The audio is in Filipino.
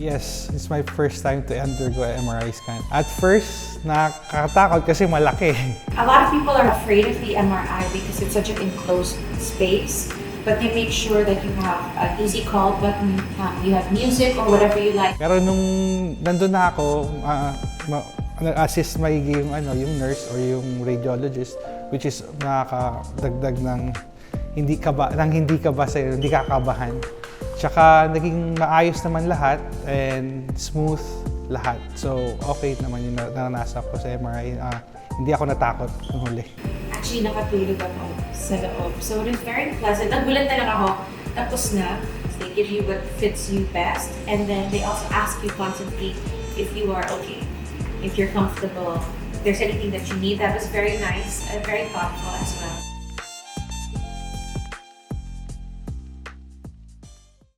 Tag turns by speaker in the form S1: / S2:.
S1: Yes, it's my first time to undergo an MRI scan. At first, nakakatakot kasi malaki.
S2: A lot of people are afraid of the MRI because it's such an enclosed space. But they make sure that you have an easy call button, you have music or whatever you like.
S1: Pero nung nandun na ako, nag-assist maigi yung nurse or yung radiologist, which is nakakadagdag ng hindi ka ba sa'yo, hindi kakabahan. Tsaka naging maayos naman lahat and smooth lahat. So okay naman yung naranasan ko sa MRI. Hindi ako natakot nung huli.
S2: Actually, nakatulog ako sa loob. So it was very pleasant. Nagulat na lang ako. Tapos na. So they give you what fits you best. And then they also ask you constantly if you are okay, if you're comfortable, if there's anything that you need. That was very nice and very thoughtful as well.